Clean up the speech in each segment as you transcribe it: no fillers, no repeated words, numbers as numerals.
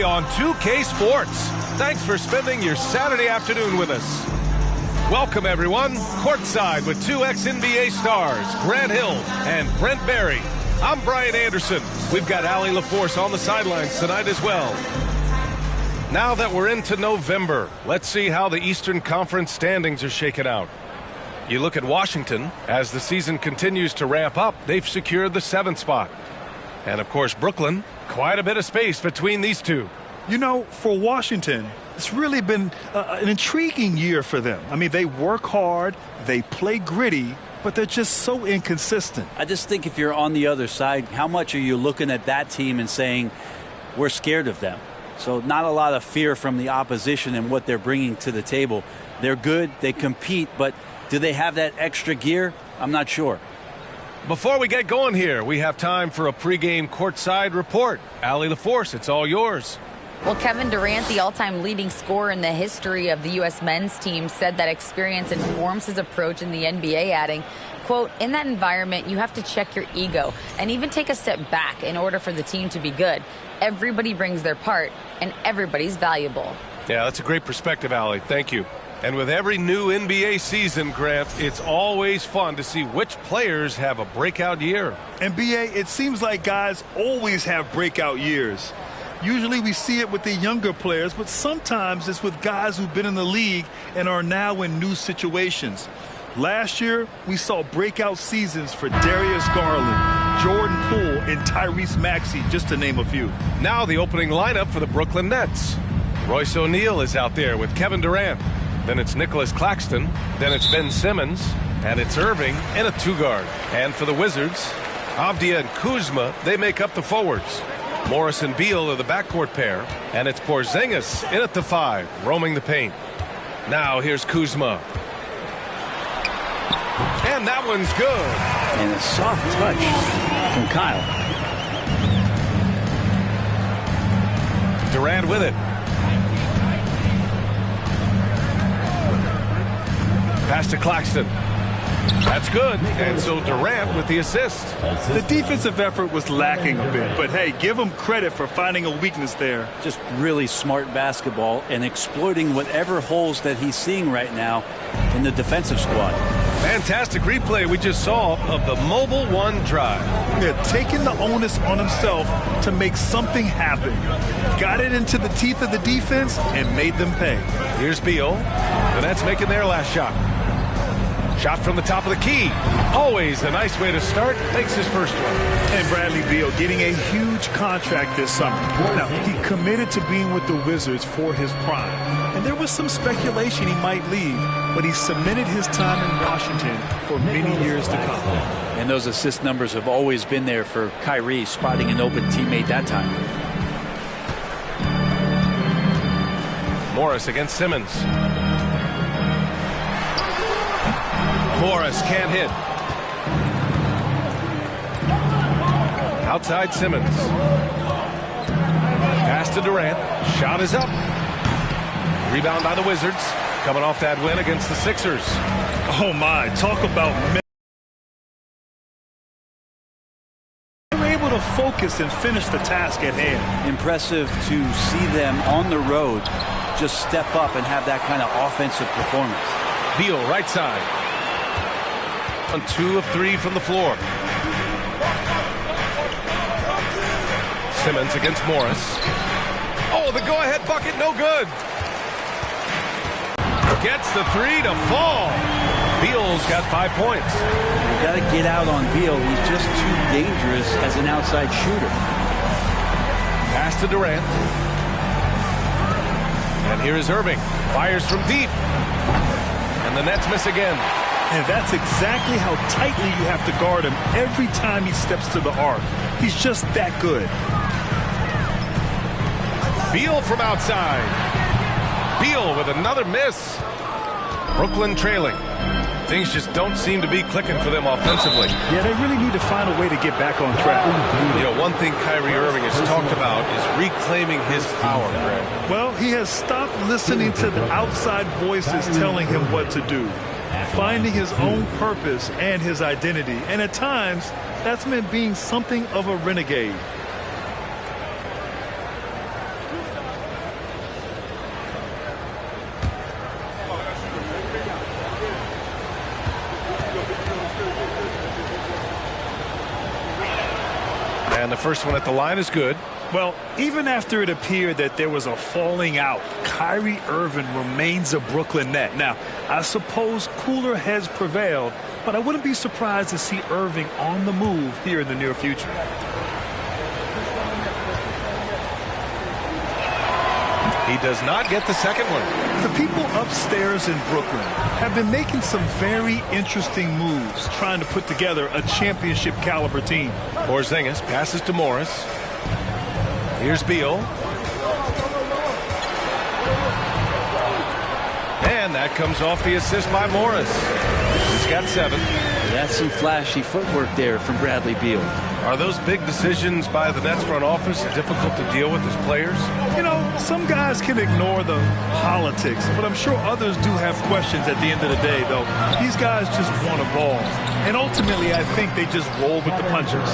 today on 2K Sports. Thanks for spending your Saturday afternoon with us. Welcome, everyone. Courtside with two ex-NBA stars, Grant Hill and Brent Barry. I'm Brian Anderson. We've got Allie LaForce on the sidelines tonight as well. Now that we're into November, let's see how the Eastern Conference standings are shaken out. You look at Washington. As the season continues to ramp up, they've secured the 7th spot. And, of course, Brooklyn, quite a bit of space between these two. You know, for Washington, it's really been an intriguing year for them. I mean, they work hard, they play gritty, but they're just so inconsistent. I just think if you're on the other side, how much are you looking at that team and saying, we're scared of them? So not a lot of fear from the opposition and what they're bringing to the table. They're good, they compete, but do they have that extra gear? I'm not sure. Before we get going here, we have time for a pregame courtside report. Allie LaForce, it's all yours. Well, Kevin Durant, the all-time leading scorer in the history of the U.S. men's team, said that experience informs his approach in the NBA, adding, quote, in that environment, you have to check your ego and even take a step back in order for the team to be good. Everybody brings their part, and everybody's valuable. Yeah, that's a great perspective, Allie. Thank you. And with every new NBA season, Grant, it's always fun to see which players have a breakout year. NBA, it seems like guys always have breakout years. Usually we see it with the younger players, but sometimes it's with guys who've been in the league and are now in new situations. Last year, we saw breakout seasons for Darius Garland, Jordan Poole, and Tyrese Maxey, just to name a few. Now the opening lineup for the Brooklyn Nets. Royce O'Neal is out there with Kevin Durant. Then it's Nicholas Claxton. Then it's Ben Simmons. And it's Irving in a 2-guard. And for the Wizards, Avdija and Kuzma, they make up the forwards. Morris and Beal are the backcourt pair. And it's Porzingis in at the 5, roaming the paint. Now here's Kuzma. And that one's good. And a soft touch from Kyle. Durant with it. Pass to Claxton. That's good. And so Durant with the assist. The defensive effort was lacking a bit, but hey, give him credit for finding a weakness there. Just really smart basketball and exploiting whatever holes that he's seeing right now in the defensive squad. Fantastic replay we just saw of the Mobile One drive. Yeah, taking the onus on himself to make something happen. Got it into the teeth of the defense and made them pay. Here's Beal. The Nets making their last shot. Shot from the top of the key. Always a nice way to start. Makes his first one. And Bradley Beal getting a huge contract this summer. Now, he committed to being with the Wizards for his prime. And there was some speculation he might leave, but he cemented his time in Washington for many years to come. And those assist numbers have always been there for Kyrie, spotting an open teammate that time. Morris against Simmons. Morris can't hit. Outside Simmons. Pass to Durant. Shot is up. Rebound by the Wizards. Coming off that win against the Sixers. Oh my, talk about they're able to focus and finish the task at hand. Impressive to see them on the road just step up and have that kind of offensive performance. Beal right side. On 2 of 3 from the floor. Simmons against Morris. Oh, the go-ahead bucket, no good. Gets the 3 to fall. Beal's got 5 points. You got to get out on Beal. He's just too dangerous as an outside shooter. Pass to Durant. And here is Irving. Fires from deep. And the Nets miss again. And that's exactly how tightly you have to guard him every time he steps to the arc. He's just that good. Beal from outside. Beal with another miss. Brooklyn trailing. Things just don't seem to be clicking for them offensively. Yeah, they really need to find a way to get back on track. You know, one thing Kyrie Irving has talked about is reclaiming his power, Greg. Well, he has stopped listening to the outside voices telling him what to do. Finding his own purpose and his identity. And at times, that's meant being something of a renegade. the first one at the line is good. Well, even after it appeared that there was a falling out, Kyrie Irving remains a Brooklyn Net. Now, I suppose cooler heads prevailed, but I wouldn't be surprised to see Irving on the move here in the near future. He does not get the second one. The people upstairs in Brooklyn have been making some very interesting moves trying to put together a championship caliber team. Porzingis passes to Morris. Here's Beal. And that comes off the assist by Morris. He's got 7. That's some flashy footwork there from Bradley Beal. Are those big decisions by the Nets front office difficult to deal with as players? You know, some guys can ignore the politics, but I'm sure others do have questions at the end of the day, though. These guys just want a ball. And ultimately, I think they just roll with the punches.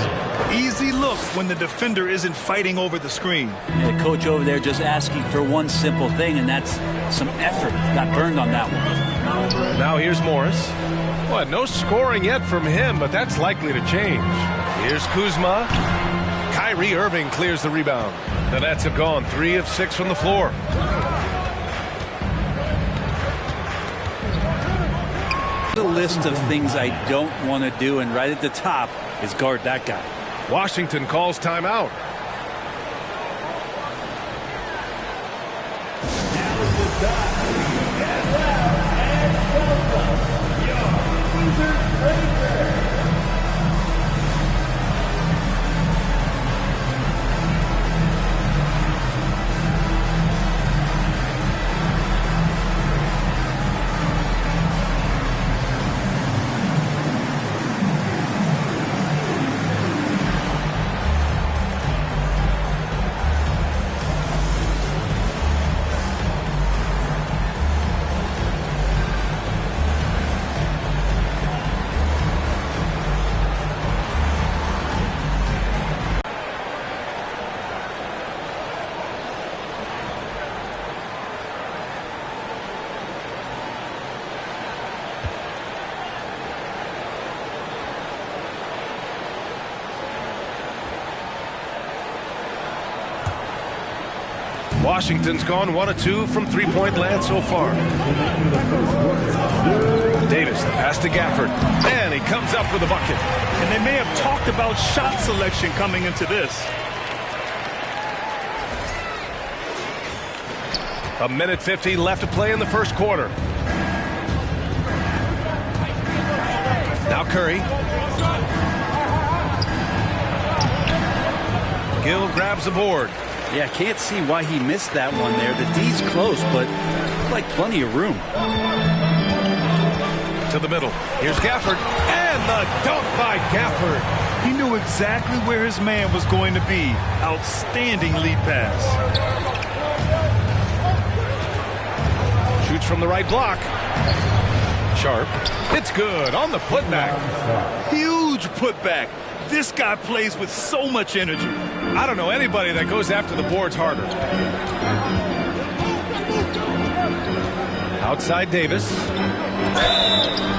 Easy look when the defender isn't fighting over the screen. And the coach over there just asking for one simple thing, and that's some effort. Got burned on that one. Now here's Morris. Well, no scoring yet from him, but that's likely to change. Here's Kuzma. Kyrie Irving clears the rebound. The Nets have gone 3 of 6 from the floor. The list of things I don't want to do, and right at the top is guard that guy. Washington calls timeout. Washington's gone 1 of 2 from three-point land so far. Davis, the pass to Gafford, and he comes up with a bucket. And they may have talked about shot selection coming into this. A minute 50 left to play in the first quarter. Now Curry. Gill grabs the board. Yeah, can't see why he missed that one there. The D's close, but like plenty of room. To the middle. Here's Gafford. And the dunk by Gafford. He knew exactly where his man was going to be. Outstanding lead pass. Shoots from the right block. Sharp. It's good on the putback. Huge putback. This guy plays with so much energy. I don't know anybody that goes after the boards harder. Outside Davis.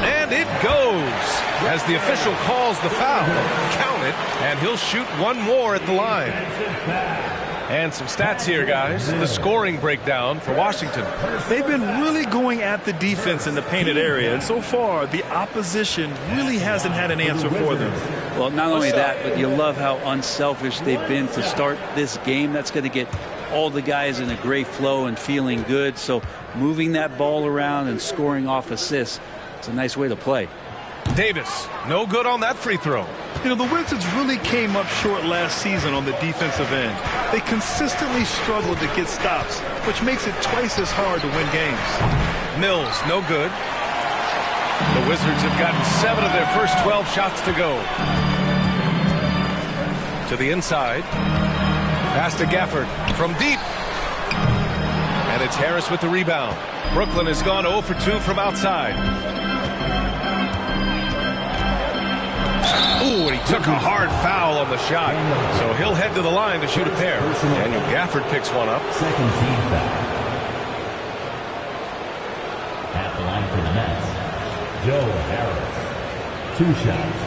And it goes as the official calls the foul. Count it, and he'll shoot one more at the line. And some stats here, guys. The scoring breakdown for Washington. They've been really going at the defense in the painted area, and so far the opposition really hasn't had an answer for them. Well, not only that, but you love how unselfish they've been to start this game. That's going to get all the guys in a great flow and feeling good. So moving that ball around and scoring off assists, it's a nice way to play. Davis, no good on that free throw. You know, the Wizards really came up short last season on the defensive end. They consistently struggled to get stops, which makes it twice as hard to win games. Mills, no good. The Wizards have gotten 7 of their first 12 shots to go. To the inside. Pass to Gafford from deep. And it's Harris with the rebound. Brooklyn has gone 0 for 2 from outside. Ooh, and he took a hard foul on the shot. So he'll head to the line to shoot a pair. Daniel Gafford picks one up. Second team foul. At the line for the Nets, Joe Harris. 2 shots.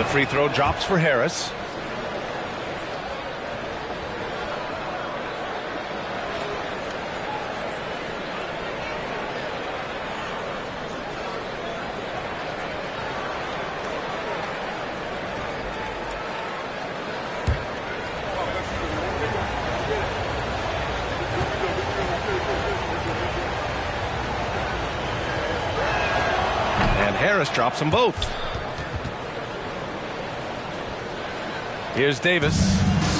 free throw drops for Harris. Harris drops them both. Here's Davis.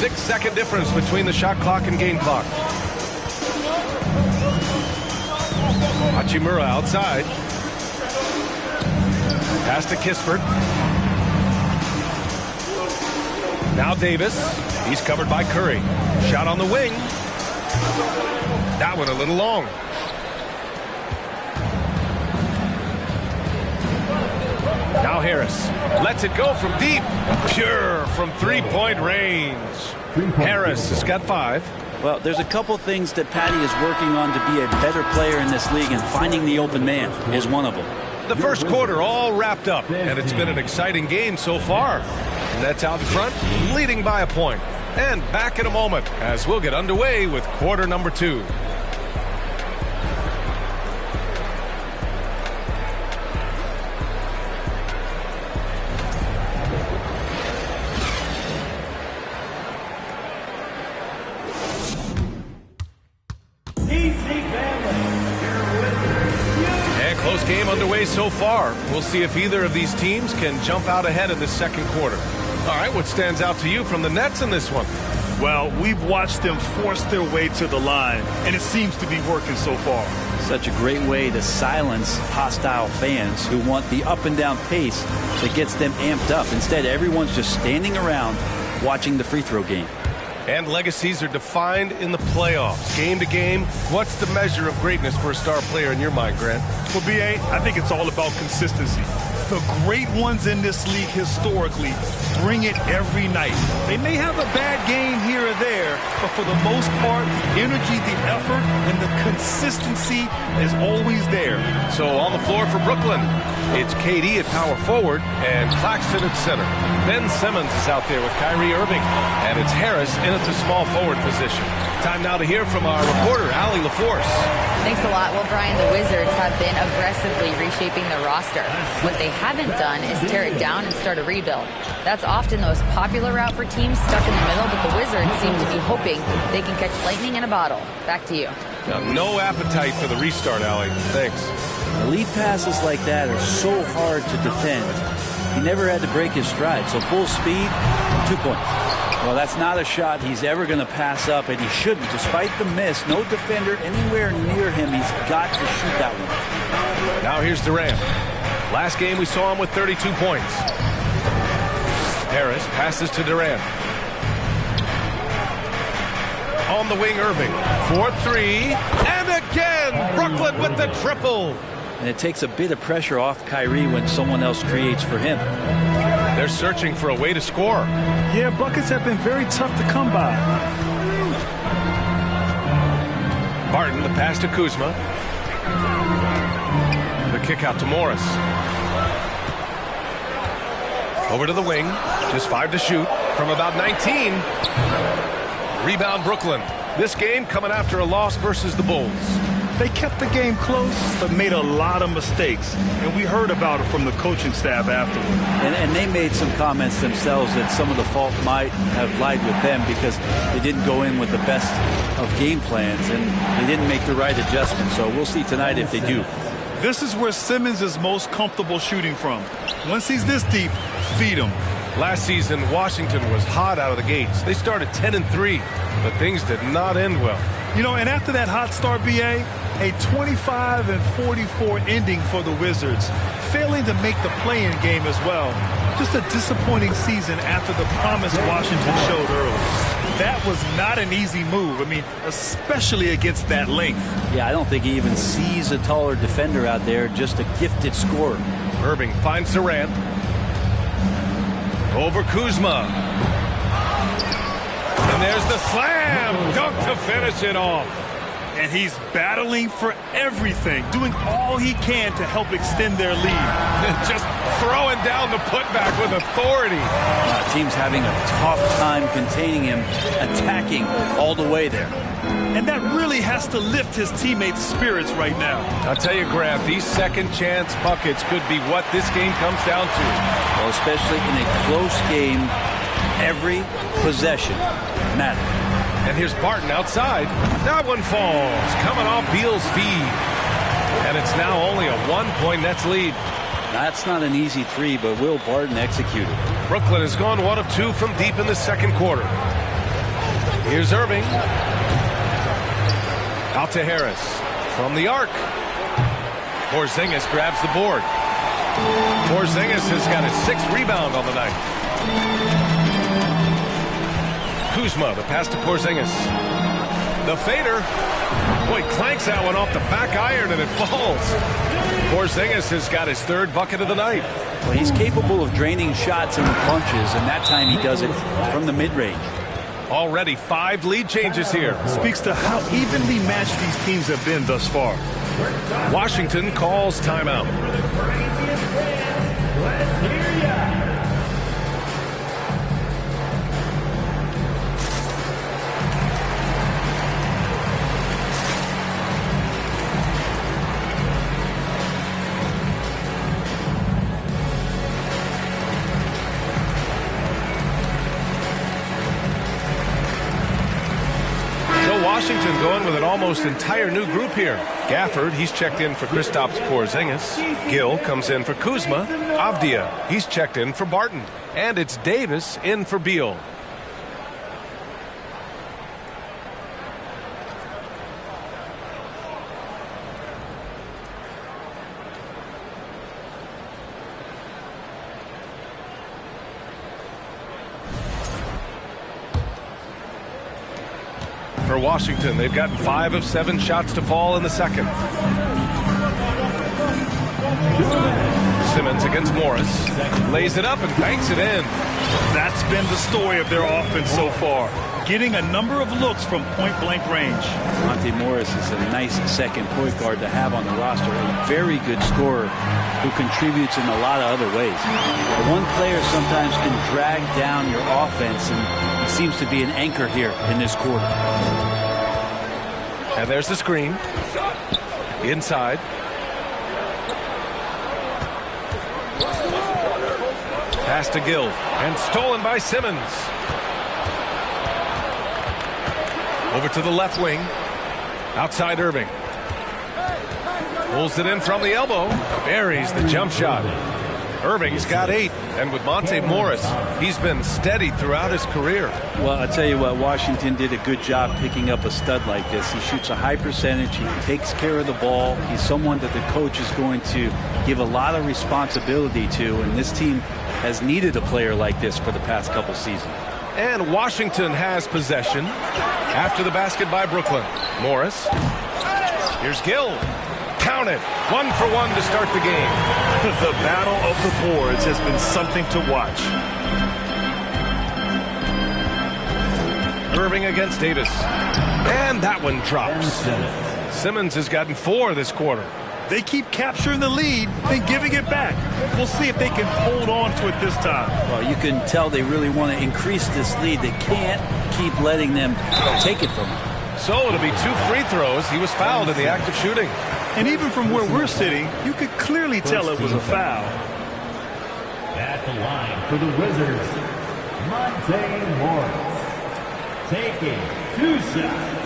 6-second difference between the shot clock and game clock. Hachimura outside. Pass to Kispert. Now Davis. He's covered by Curry. Shot on the wing. That one a little long. Now Harris lets it go from deep. Pure from three-point range. Harris has got 5. Well, there's a couple things that Patty is working on to be a better player in this league, and finding the open man is one of them. The first quarter all wrapped up, and it's been an exciting game so far. Nets out in front, leading by a point. And back in a moment as we'll get underway with quarter number 2. Game underway so far. We'll see if either of these teams can jump out ahead in the second quarter. All right, what stands out to you from the Nets in this one? Well, we've watched them force their way to the line, and it seems to be working so far. Such a great way to silence hostile fans who want the up and down pace that gets them amped up. Instead, everyone's just standing around watching the free throw game. And legacies are defined in the playoffs. Game to game, what's the measure of greatness for a star player in your mind, Grant? Well, B.A., I think it's all about consistency. The great ones in this league historically bring it every night. They may have a bad game here or there, but for the most part, the energy, the effort, and the consistency is always there. So on the floor for Brooklyn, it's KD at power forward and Claxton at center. Ben Simmons is out there with Kyrie Irving, and it's Harris in at the small forward position. Time now to hear from our reporter, Allie LaForce. Thanks a lot. Well, Brian, the Wizards have been aggressively reshaping their roster. What they haven't done is tear it down and start a rebuild. That's often the most popular route for teams stuck in the middle, but the Wizards seem to be hoping they can catch lightning in a bottle. Back to you. Now, no appetite for the restart, Allie. Thanks. Lead passes like that are so hard to defend. He never had to break his stride, so full speed, 2 points. Well, that's not a shot he's ever going to pass up, and he shouldn't. Despite the miss, no defender anywhere near him. He's got to shoot that one. Now here's Durant. Last game we saw him with 32 points. Harris passes to Durant. On the wing, Irving. 4-3. And again, Brooklyn with the triple. And it takes a bit of pressure off Kyrie when someone else creates for him. They're searching for a way to score. Yeah, buckets have been very tough to come by. Barton, the pass to Kuzma. The kick out to Morris. Over to the wing. Just 5 to shoot from about 19. Rebound Brooklyn. This game coming after a loss versus the Bulls. They kept the game close, but made a lot of mistakes. And we heard about it from the coaching staff afterward. And they made some comments themselves that some of the fault might have lied with them because they didn't go in with the best of game plans and they didn't make the right adjustments. So we'll see tonight if they do. This is where Simmons is most comfortable shooting from. Once he's this deep, feed him. Last season, Washington was hot out of the gates. They started 10-3, but things did not end well. You know, and after that hot start, B.A., a 25-44 ending for the Wizards, failing to make the play-in game as well. Just a disappointing season after the promise Washington showed early. That was not an easy move. I mean, especially against that length. Yeah, I don't think he even sees a taller defender out there, just a gifted scorer. Irving finds Durant. Over Kuzma. And there's the slam dunk to finish it off. And he's battling for everything, doing all he can to help extend their lead. Just throwing down the putback with authority. Team's having a tough time containing him, attacking all the way there. And that really has to lift his teammates' spirits right now. I'll tell you, Grant, these second chance buckets could be what this game comes down to. Well, especially in a close game, every possession matters. And here's Barton outside. That one falls, coming off Beal's feed. And it's now only a 1-point Nets lead. That's not an easy three, but Will Barton executed. Brooklyn has gone 1 of 2 from deep in the second quarter. Here's Irving. Out to Harris. From the arc. Porzingis grabs the board. Porzingis has got his 6th rebound on the night. Kuzma, the pass to Porzingis. The fader. Boy, clanks that one off the back iron and it falls. Porzingis has got his 3rd bucket of the night. Well, he's capable of draining shots in the bunches, and that time he does it from the mid-range. Already 5 lead changes here. Speaks to how evenly matched these teams have been thus far. Washington calls timeout. Let's hear ya. Washington going with an almost entire new group here. Gafford, he's checked in for Kristaps Porzingis. Gill comes in for Kuzma. Avdia, he's checked in for Barton. And it's Davis in for Beal. For Washington, they've gotten 5 of 7 shots to fall in the second. Simmons against Morris. Lays it up and banks it in. That's been the story of their offense so far. Getting a number of looks from point-blank range. Monte Morris is a nice second point guard to have on the roster. A very good scorer who contributes in a lot of other ways. One player sometimes can drag down your offense, and he seems to be an anchor here in this quarter. And there's the screen. Inside. Pass to Gill. And stolen by Simmons. Over to the left wing. Outside Irving. Pulls it in from the elbow. Buries the jump shot. Irving's got 8. And with Monte Morris, he's been steady throughout his career. Well, I'll tell you what, Washington did a good job picking up a stud like this. He shoots a high percentage. He takes care of the ball. He's someone that the coach is going to give a lot of responsibility to. And this team has needed a player like this for the past couple seasons. And Washington has possession after the basket by Brooklyn. Morris. Here's Gill. Count it. 1 for 1 to start the game. The battle of the boards has been something to watch. Irving against Davis. And that one drops. Simmons has gotten 4 this quarter. They keep capturing the lead, then giving it back. We'll see if they can hold on to it this time. Well, you can tell they really want to increase this lead. They can't keep letting them take it from them. So it'll be 2 free throws. He was fouled in the act of shooting. And even from where we're sitting, you could clearly tell it was a foul. At the line for the Wizards, Monte Morris. Taking 2 shots.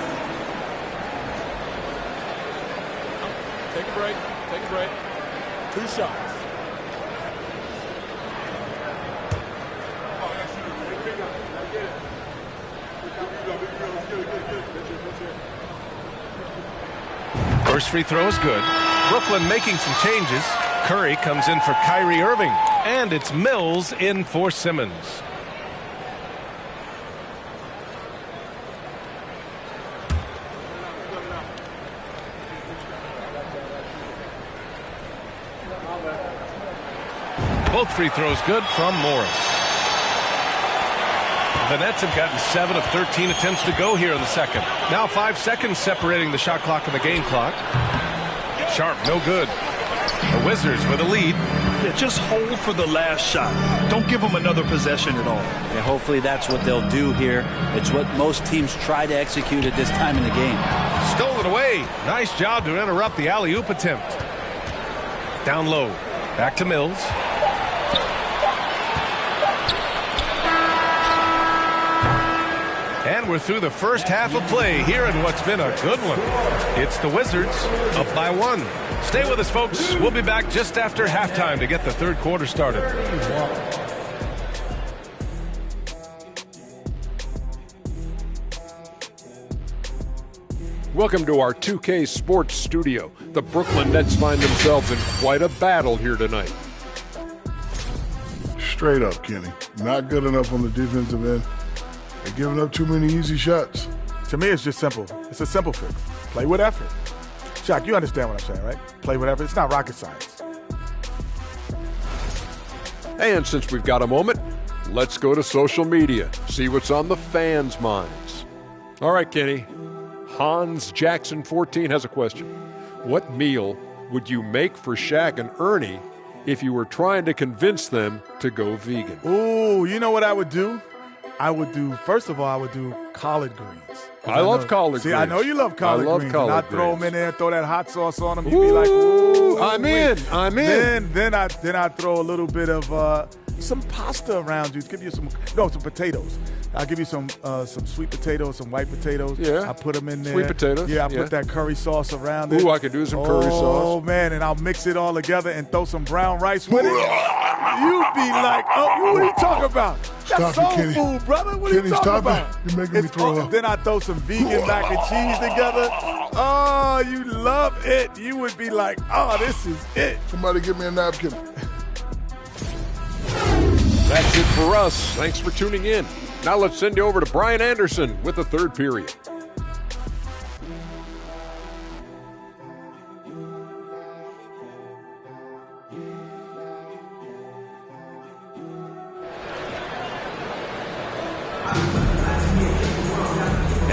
Take a break. Take a break. 2 shots. First free throw is good. Brooklyn making some changes. Curry comes in for Kyrie Irving. And it's Mills in for Simmons. Both free throws good from Morris. The Nets have gotten 7 of 13 attempts to go here in the second. Now 5 seconds separating the shot clock and the game clock. Sharp, no good. The Wizards with a lead. Yeah, just hold for the last shot. Don't give them another possession at all. Yeah, hopefully that's what they'll do here. It's what most teams try to execute at this time in the game. Stolen away. Nice job to interrupt the alley-oop attempt. Down low. Back to Mills. And we're through the first half of play here in what's been a good one. It's the Wizards up by 1. Stay with us, folks. We'll be back just after halftime to get the third quarter started. Welcome to our 2K Sports studio. The Brooklyn Nets find themselves in quite a battle here tonight. Straight up, Kenny. Not good enough on the defensive end. They're giving up too many easy shots. To me, it's just simple. It's a simple fix. Play with effort. Shaq, you understand what I'm saying, right? Play with effort. It's not rocket science. And since we've got a moment, let's go to social media, see what's on the fans' minds. All right, Kenny. Hans Jackson 14 has a question. What meal would you make for Shaq and Ernie if you were trying to convince them to go vegan? Ooh, you know what I would do? First of all, I would do collard greens. I love collard greens. See, I know you love collard greens. Collard I'd throw them in there, throw that hot sauce on them. You'd Ooh, be like, ooh, I'm in. Then I'd throw a little bit of some pasta around you. Give you some potatoes. I'll give you some sweet potatoes, some white potatoes. Yeah. I put them in there. Sweet potatoes. Yeah, I put that curry sauce around it. Ooh, I could do some curry sauce. Oh, man, and I'll mix it all together and throw some brown rice with it. You'd be like, oh, what are you talking about? That's soul food, brother. What are you talking about? You're making me throw up. Then I throw some vegan mac and cheese together. Oh, you love it. You would be like, oh, this is it. Somebody give me a napkin. That's it for us. Thanks for tuning in. Now let's send you over to Brian Anderson with the third period.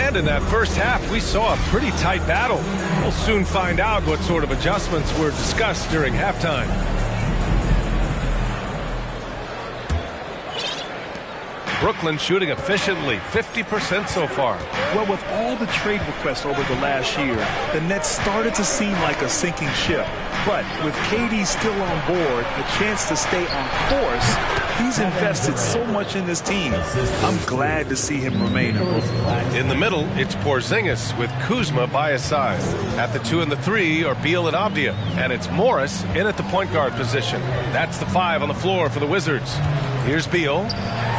And in that first half, we saw a pretty tight battle. We'll soon find out what sort of adjustments were discussed during halftime. Brooklyn shooting efficiently, 50% so far. Well, with all the trade requests over the last year, the Nets started to seem like a sinking ship. But with KD still on board, a chance to stay on course, he's invested so much in this team. I'm glad to see him remain in Brooklyn. In the middle, it's Porzingis with Kuzma by his side. At the 2 and the 3 are Beal and Avdia. And it's Morris in at the point guard position. That's the 5 on the floor for the Wizards. Here's Beal,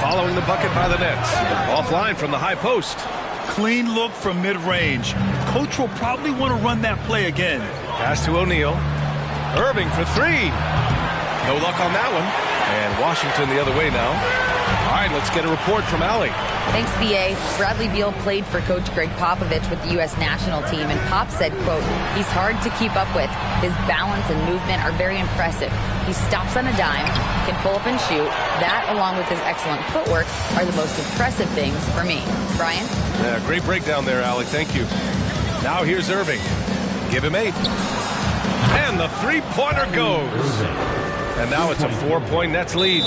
following the bucket by the Nets. Offline from the high post. Clean look from mid-range. Coach will probably want to run that play again. Pass to O'Neal. Irving for 3. No luck on that one. And Washington the other way now. All right, let's get a report from Allie. Thanks, B.A. Bradley Beal played for Coach Greg Popovich with the U.S. national team, and Pop said, quote, he's hard to keep up with. His balance and movement are very impressive. He stops on a dime, can pull up and shoot. That, along with his excellent footwork, are the most impressive things for me. Brian? Yeah, great breakdown there, Allie. Thank you. Now here's Irving. Give him 8. And the three-pointer goes. And now it's a 4-point Nets lead.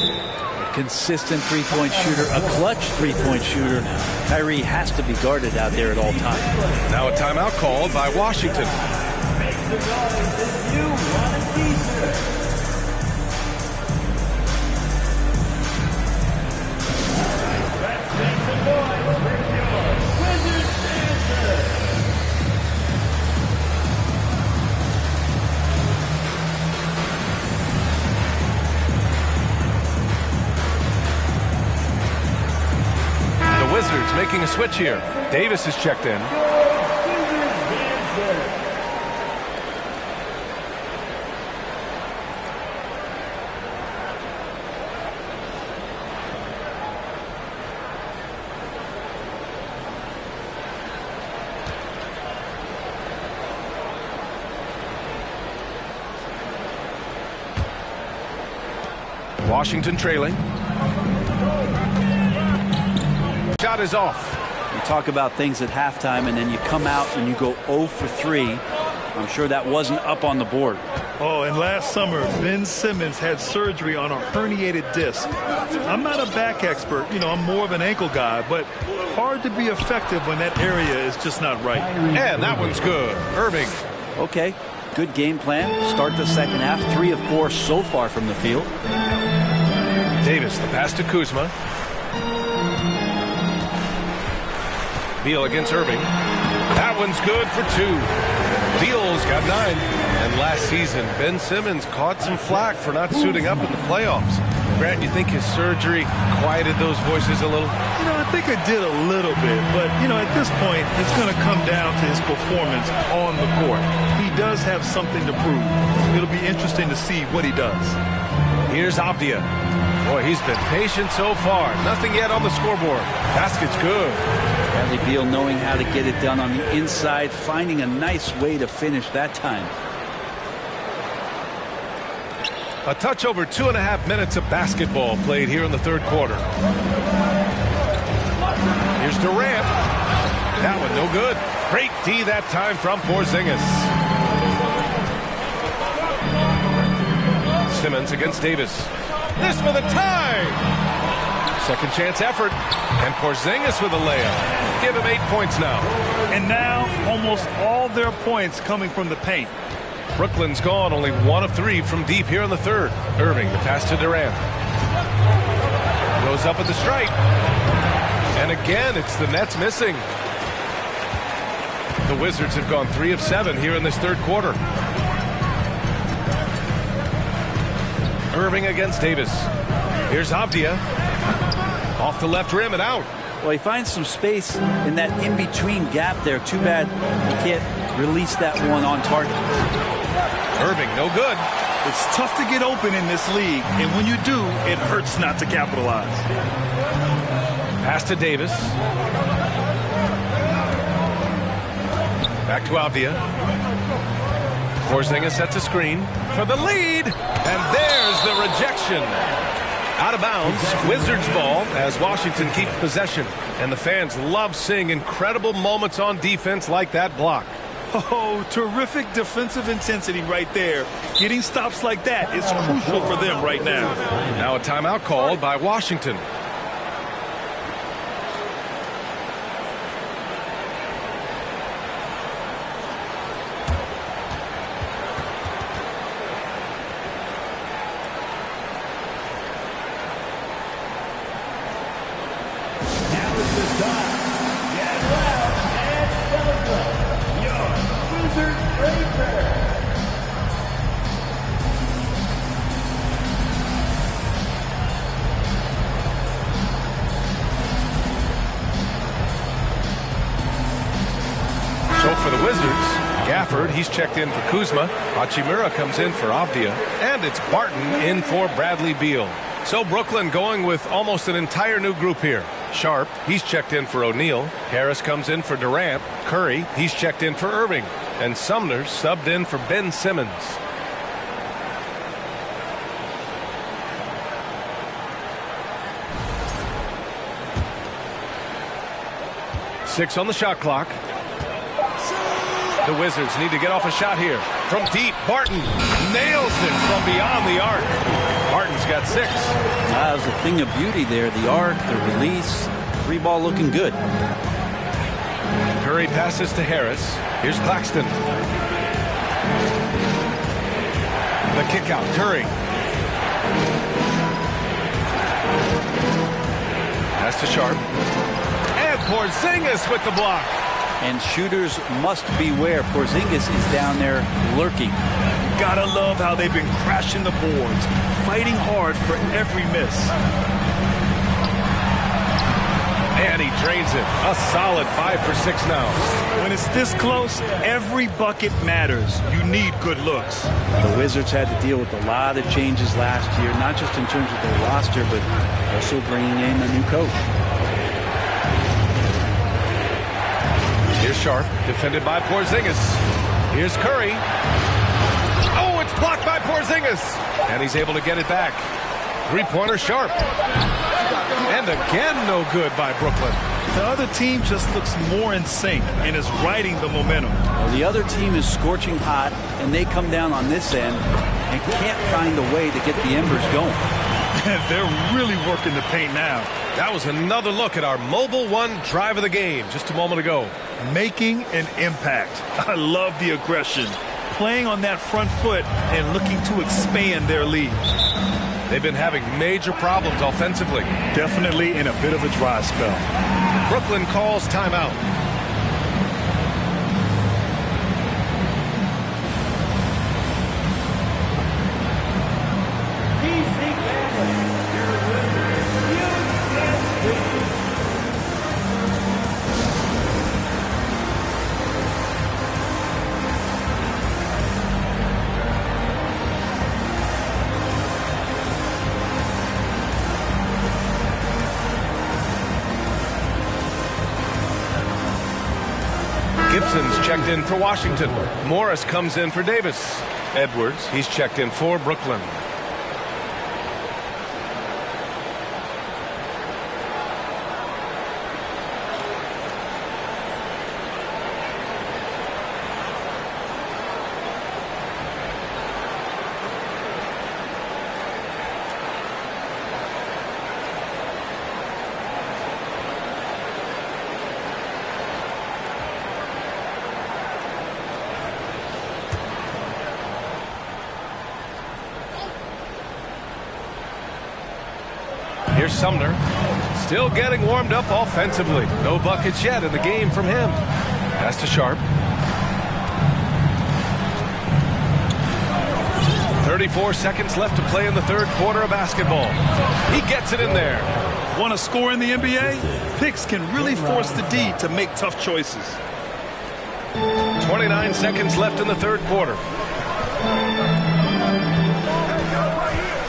Consistent three-point shooter, a clutch three-point shooter. Kyrie has to be guarded out there at all times. Now a timeout called by Washington. Wizards making a switch here. Davis is checked in. Washington trailing. shot is off. You talk about things at halftime, and then you come out and you go 0 for 3. I'm sure that wasn't up on the board. Oh, and last summer, Ben Simmons had surgery on a herniated disc. I'm not a back expert. I'm more of an ankle guy, but hard to be effective when that area is just not right. And that one's good. Irving. Okay, good game plan. Start the second half. 3 of 4 so far from the field. Davis, the pass to Kuzma. Beal against Irving. That one's good for 2. Beal's got 9. And last season, Ben Simmons caught some flack for not suiting up in the playoffs. Grant, you think his surgery quieted those voices a little? I think it did a little bit. But, at this point, it's going to come down to his performance on the court. He does have something to prove. It'll be interesting to see what he does. Here's Avdia. Boy, he's been patient so far. Nothing yet on the scoreboard. Basket's good. Bradley Beal knowing how to get it done on the inside, finding a nice way to finish that time. A touch over 2.5 minutes of basketball played here in the third quarter. Here's Durant. That one no good. Great D that time from Porzingis. Simmons against Davis. This for the tie. Second chance effort. And Porzingis with a layup. Give him 8 points now. And now almost all their points coming from the paint. Brooklyn's gone only 1 of 3 from deep here in the third. Irving, the pass to Durant. Goes up at the stripe. And again, it's the Nets missing. The Wizards have gone 3 of 7 here in this third quarter. Irving against Davis. Here's Avdia. Off the left rim and out. Well, he finds some space in that in-between gap there. Too bad he can't release that one on target. Irving, no good. It's tough to get open in this league, and when you do, it hurts not to capitalize. Pass to Davis. Back to Avdia. Porzingis sets a screen for the lead, and there's the rejection. Out of bounds, Wizards ball as Washington keeps possession, and the fans love seeing incredible moments on defense like that block. Oh, terrific defensive intensity right there. Getting stops like that is crucial for them right now. Now a timeout called by Washington. For the Wizards, Gafford, he's checked in for Kuzma. Hachimura comes in for Avdia. And it's Barton in for Bradley Beal. So Brooklyn going with almost an entire new group here. Sharp, he's checked in for O'Neal. Harris comes in for Durant. Curry, he's checked in for Irving. And Sumner subbed in for Ben Simmons. Six on the shot clock. The Wizards need to get off a shot here. From deep, Barton nails it from beyond the arc. Barton's got 6. That was a thing of beauty there. The arc, the release, 3 ball looking good. Curry passes to Harris. Here's Claxton. The kick out, Curry. Pass to Sharp. And Porzingis with the block. And shooters must beware. Porzingis is down there lurking. Gotta love how they've been crashing the boards, fighting hard for every miss. And he drains it. A solid 5 for 6 now. When it's this close, every bucket matters. You need good looks. The Wizards had to deal with a lot of changes last year, not just in terms of their roster, but also bringing in a new coach. Here's Sharp, defended by Porzingis. Here's Curry. Oh, it's blocked by Porzingis. And he's able to get it back. Three-pointer Sharp. And again, no good by Brooklyn. The other team just looks more in sync and is riding the momentum. Well, the other team is scorching hot, and they come down on this end and can't find a way to get the embers going. They're really working the paint now. That was another look at our Mobile One drive of the game just a moment ago. Making an impact. I love the aggression. Playing on that front foot and looking to expand their lead. They've been having major problems offensively. Definitely in a bit of a dry spell. Brooklyn calls timeout. Gibson's checked in for Washington. Morris comes in for Davis. Edwards, he's checked in for Brooklyn. Here's Sumner, still getting warmed up offensively. No buckets yet in the game from him. Pass to Sharp. 34 seconds left to play in the third quarter of basketball. He gets it in there. Want to score in the NBA? Picks can really force the D to make tough choices. 29 seconds left in the third quarter.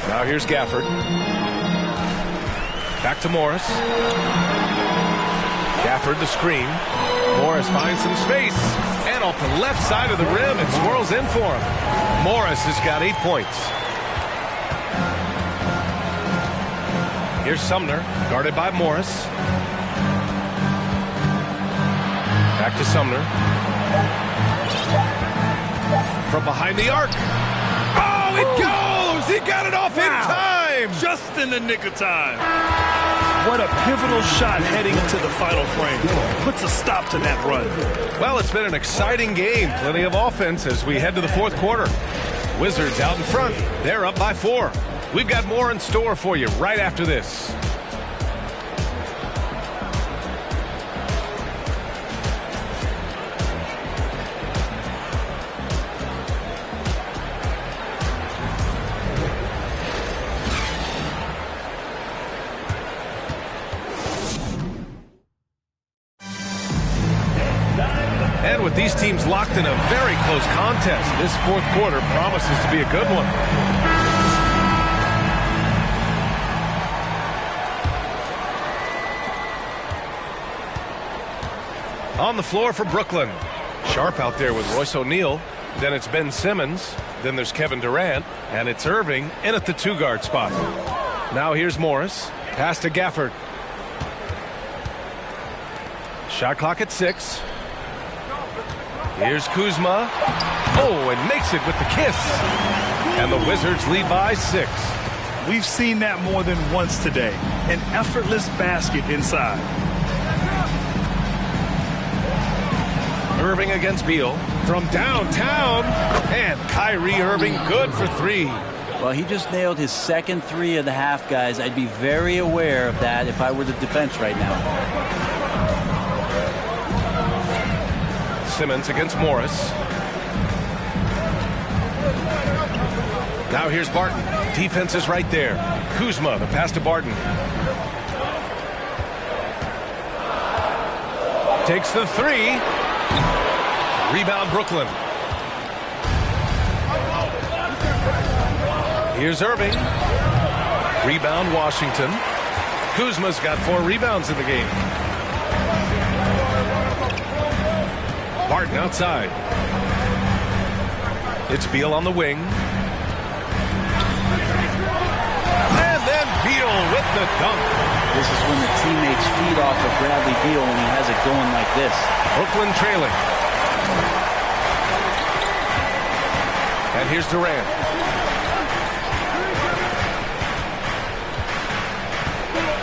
Now here's Gafford. Back to Morris. Gafford the screen. Morris finds some space. And off the left side of the rim, it swirls in for him. Morris has got 8 points. Here's Sumner, guarded by Morris. Back to Sumner. From behind the arc. Oh, it goes! He got it off in time! Just in the nick of time. What a pivotal shot heading into the final frame. Puts a stop to that run. Well, it's been an exciting game. Plenty of offense as we head to the fourth quarter. Wizards out in front. They're up by 4. We've got more in store for you right after this. And with these teams locked in a very close contest, this fourth quarter promises to be a good one. On the floor for Brooklyn. Sharp out there with Royce O'Neal. Then it's Ben Simmons. Then there's Kevin Durant. And it's Irving in at the 2-guard spot. Now here's Morris. Pass to Gafford. Shot clock at 6. Here's Kuzma. Oh, and makes it with the kiss. And the Wizards lead by 6. We've seen that more than once today. An effortless basket inside. Irving against Beal from downtown. And Kyrie Irving good for 3. Well, he just nailed his second 3 of the half, guys. I'd be very aware of that if I were the defense right now. Simmons against Morris. Now here's Barton. Defense is right there. Kuzma, the pass to Barton. Takes the 3. Rebound Brooklyn. Here's Irving. Rebound Washington. Kuzma's got 4 rebounds in the game. Barton outside. It's Beal on the wing. And then Beal with the dunk. This is when the teammates feed off of Bradley Beal when he has it going like this. Brooklyn trailing. And here's Durant.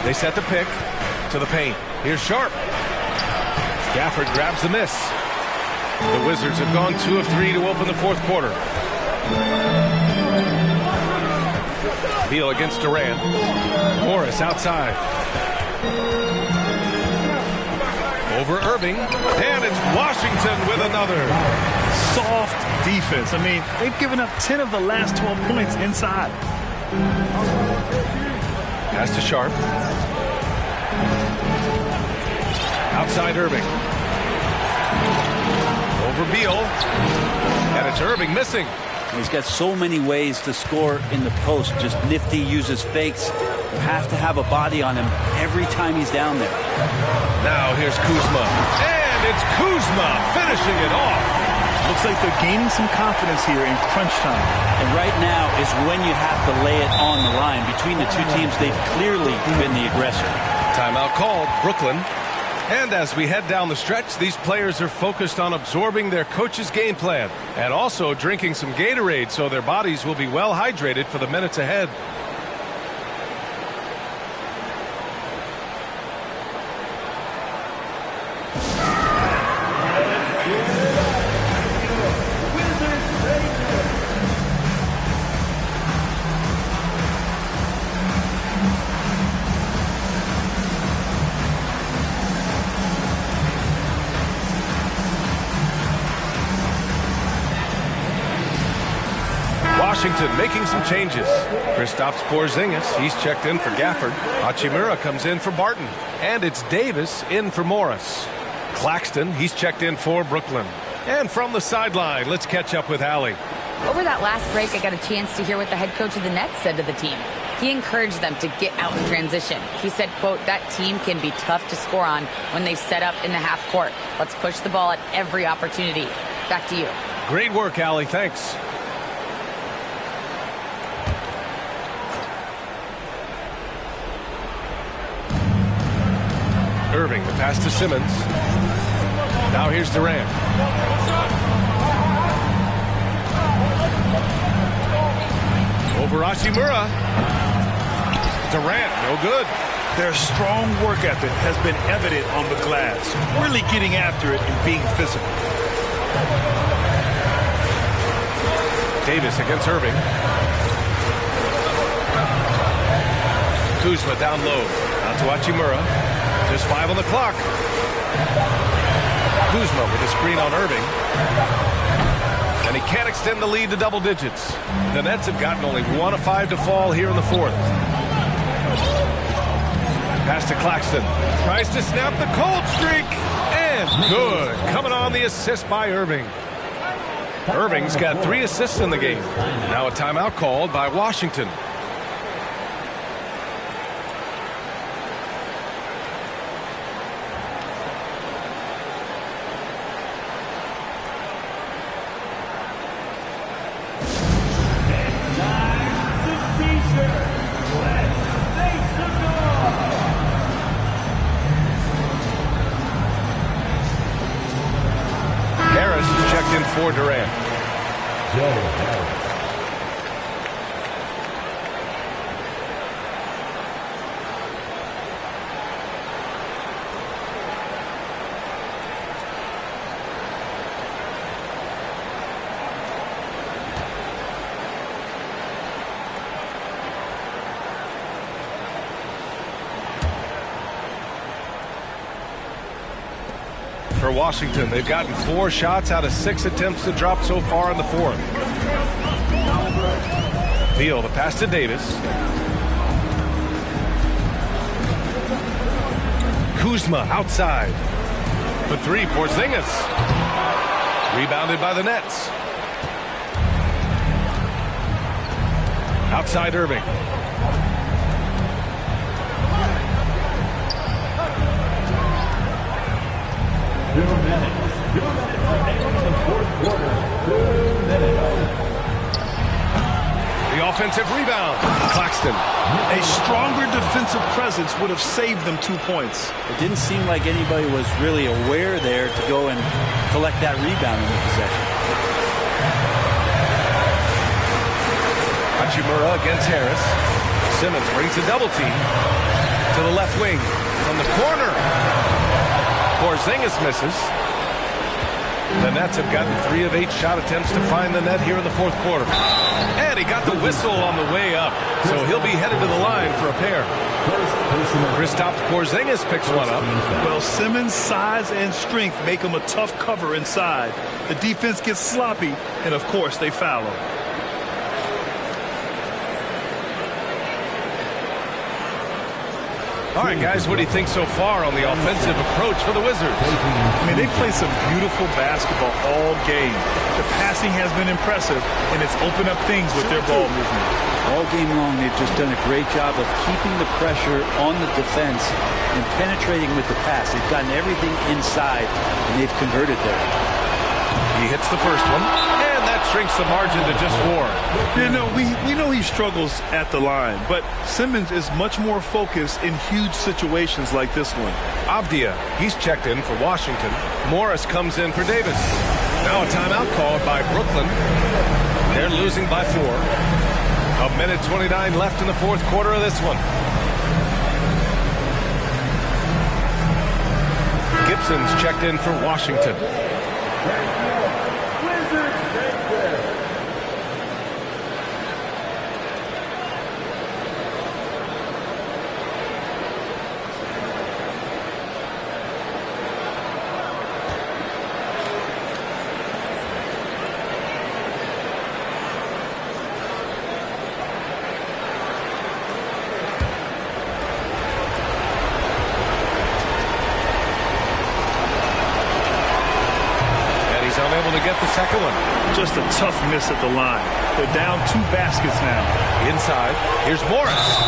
They set the pick to the paint. Here's Sharp. Gafford grabs the miss. The Wizards have gone 2 of 3 to open the fourth quarter. Beal against Durant. Morris outside. Over Irving. And it's Washington with another. Soft defense. I mean, they've given up 10 of the last 12 points inside. Pass to Sharp. Outside Irving. Over Beal. And it's Irving missing. He's got so many ways to score in the post. Just nifty, uses fakes. You have to have a body on him every time he's down there. Now here's Kuzma. And it's Kuzma finishing it off. Looks like they're gaining some confidence here in crunch time. And right now is when you have to lay it on the line. Between the two teams, they've clearly been the aggressor. Timeout called, Brooklyn. And as we head down the stretch, these players are focused on absorbing their coach's game plan and also drinking some Gatorade so their bodies will be well hydrated for the minutes ahead. Washington making some changes. Kristaps Porzingis, he's checked in for Gafford. Hachimura comes in for Barton. And it's Davis in for Morris. Claxton, he's checked in for Brooklyn. And from the sideline, let's catch up with Allie. Over that last break, I got a chance to hear what the head coach of the Nets said to the team. He encouraged them to get out in transition. He said, quote, that team can be tough to score on when they set up in the half court. Let's push the ball at every opportunity. Back to you. Great work, Allie. Thanks. Irving, the pass to Simmons. Now here's Durant. Over Hachimura. Durant, no good. Their strong work ethic has been evident on the glass, really getting after it and being physical. Davis against Irving. Kuzma down low. Out to Hachimura. Just 5 on the clock. Kuzma with a screen on Irving. And he can't extend the lead to double digits. The Nets have gotten only 1 of 5 to fall here in the fourth. Pass to Claxton. Tries to snap the cold streak. And good. Coming on the assist by Irving. Irving's got 3 assists in the game. Now a timeout called by Washington. For Durant. For Washington, they've gotten 4 shots out of 6 attempts to drop so far in the fourth. Beal, the pass to Davis. Kuzma outside. For 3, Porzingis. Rebounded by the Nets. Outside Irving. The the offensive rebound. Claxton. A stronger defensive presence would have saved them 2 points. It didn't seem like anybody was really aware there to go and collect that rebound in the possession. Hachimura against Harris. Simmons brings a double team to the left wing from the corner. Porzingis misses. The Nets have gotten 3 of 8 shot attempts to find the net here in the fourth quarter. And he got the whistle on the way up, so he'll be headed to the line for a pair. Kristaps Porzingis picks one up. Well, Simmons' size and strength make him a tough cover inside. The defense gets sloppy, and of course they foul him. All right, guys, what do you think so far on the offensive approach for the Wizards? I mean, they've played some beautiful basketball all game. The passing has been impressive, and it's opened up things with their ball movement. All game long, they've just done a great job of keeping the pressure on the defense and penetrating with the pass. They've gotten everything inside, and they've converted there. He hits the first one, and that shrinks the margin to just 4. You know, we know he struggles at the line, but Simmons is much more focused in huge situations like this one. Avdia, he's checked in for Washington. Morris comes in for Davis. Now a timeout called by Brooklyn. They're losing by 4. 1:29 left in the fourth quarter of this one. Gibson's checked in for Washington. Unable to get the second one. Just a tough miss at the line. They're down 2 baskets now. Inside, here's Morris.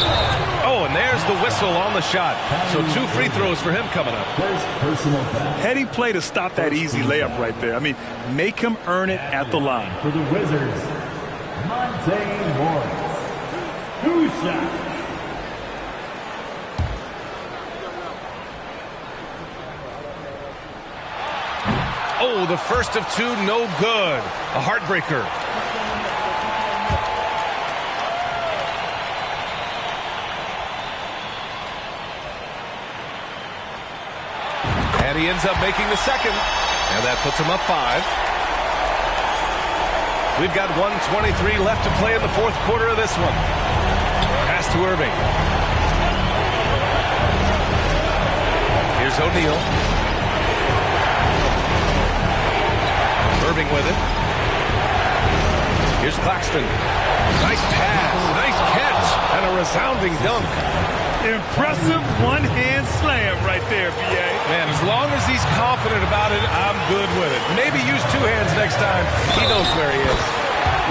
Oh, and there's the whistle on the shot. So 2 free throws for him coming up. Heady play to stop that easy layup right there. I mean, make him earn it at the line. For the Wizards, Monte Morris. 2 shots. Oh, the first of 2, no good. A heartbreaker. And he ends up making the second. And that puts him up 5. We've got 1:23 left to play in the fourth quarter of this one. Pass to Irving. Here's O'Neal. Irving with it. Here's Claxton. Nice pass, nice catch, and a resounding dunk. Impressive one-hand slam right there, B.A. Man, as long as he's confident about it, I'm good with it. Maybe use 2 hands next time. He knows where he is.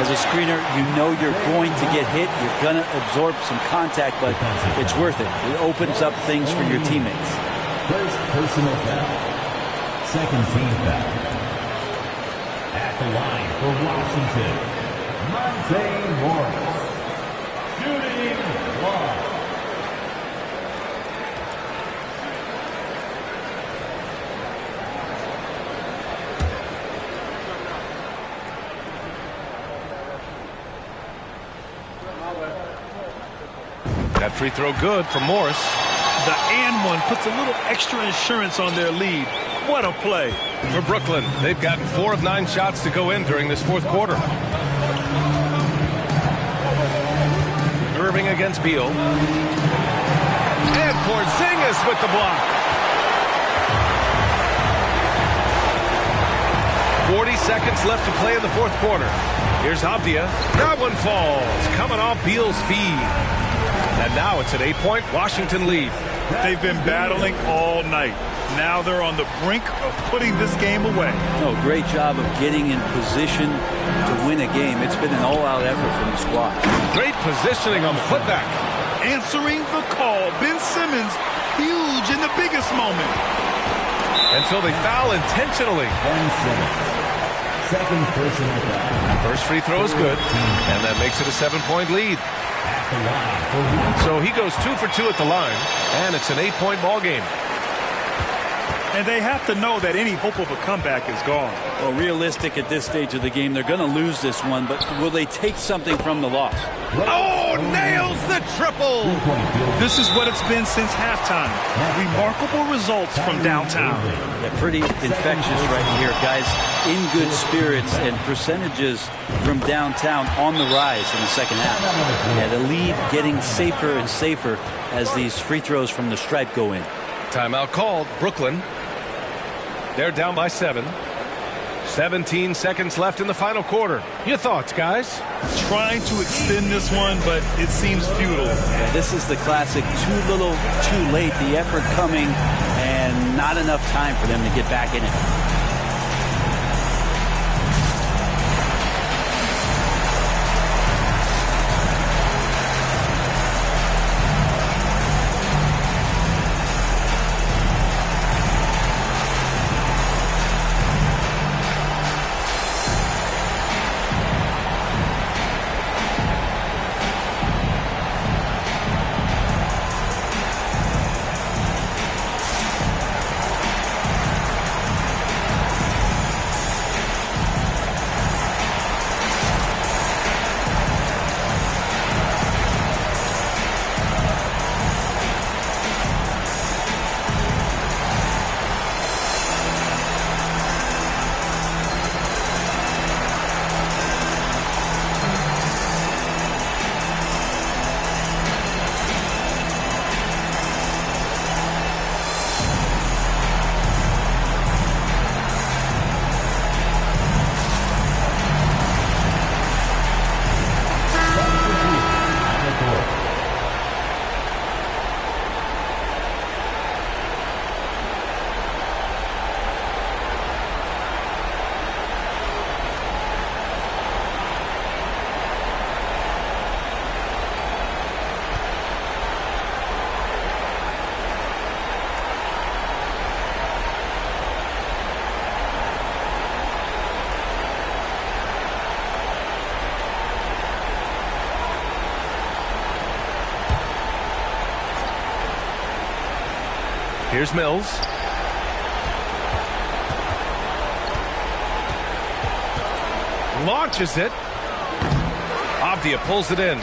As a screener, you know you're going to get hit. You're going to absorb some contact, but it's worth it. It opens up things for your teammates. First personal foul. Second team foul. At the line for Washington, Monte Morris. Shooting 1. That free throw good for Morris. The and one puts a little extra insurance on their lead. What a play. For Brooklyn, they've gotten 4 of 9 shots to go in during this fourth quarter. Irving against Beal. And Porzingis with the block. 40 seconds left to play in the fourth quarter. Here's Avdia. That one falls, coming off Beal's feed. And now it's an 8-point Washington lead. They've been battling all night. Now they're on the brink of putting this game away. No, great job of getting in position to win a game. It's been an all-out effort from the squad. Great positioning on the putback. Answering the call. Ben Simmons, huge in the biggest moment. And so they foul intentionally. Ben Simmons. Second personal foul. First free throw is good, and that makes it a 7-point lead. At the line for So he goes 2 for 2 at the line, and it's an 8-point ball game. And they have to know that any hope of a comeback is gone. Well, realistic at this stage of the game, they're going to lose this one, but will they take something from the loss? Oh, nails the triple! This is what it's been since halftime. Remarkable results from downtown. Yeah, pretty infectious right here, guys. In good spirits and percentages from downtown on the rise in the second half. Yeah, the lead getting safer and safer as these free throws from the stripe go in. Timeout called. Brooklyn. They're down by 7. 17 seconds left in the final quarter. Your thoughts, guys? Trying to extend this one, but it seems futile. Yeah, this is the classic too little, too late. The effort coming and not enough time for them to get back in it. Here's Mills. Launches it. Avdia pulls it in.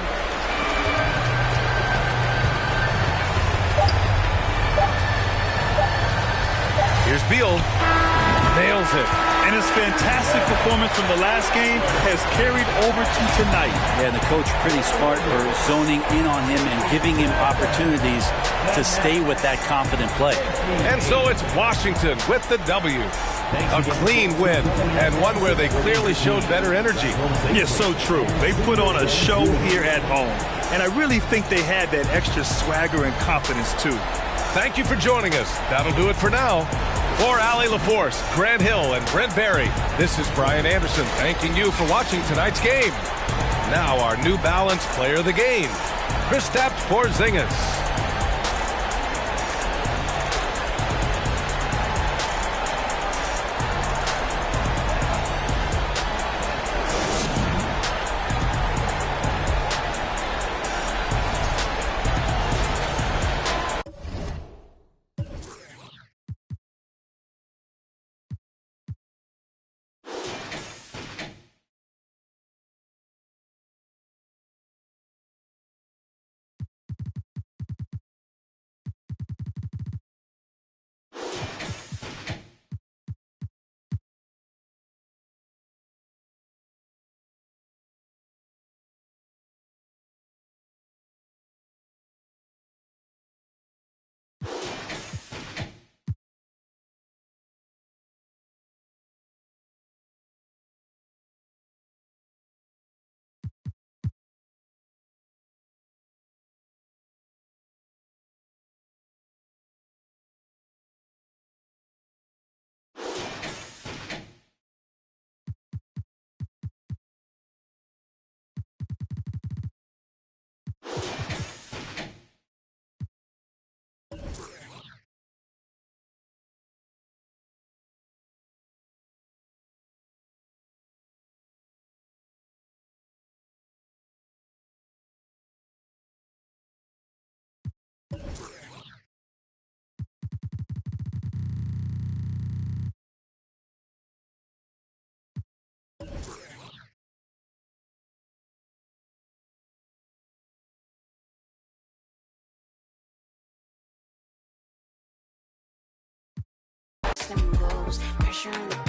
Here's Beal. Nails it. And his fantastic performance from the last game has carried over to tonight. Yeah, the coach pretty smart for zoning in on him and giving him opportunities to stay with that confident play. And so it's Washington with the W. A clean win, and one where they clearly showed better energy. Yes, so true. They put on a show here at home. And I really think they had that extra swagger and confidence, too. Thank you for joining us. That'll do it for now. For Allie LaForce, Grant Hill, and Brent Barry, this is Brian Anderson thanking you for watching tonight's game. Now our New Balance player of the game, Kristaps Porzingis. Pressure on the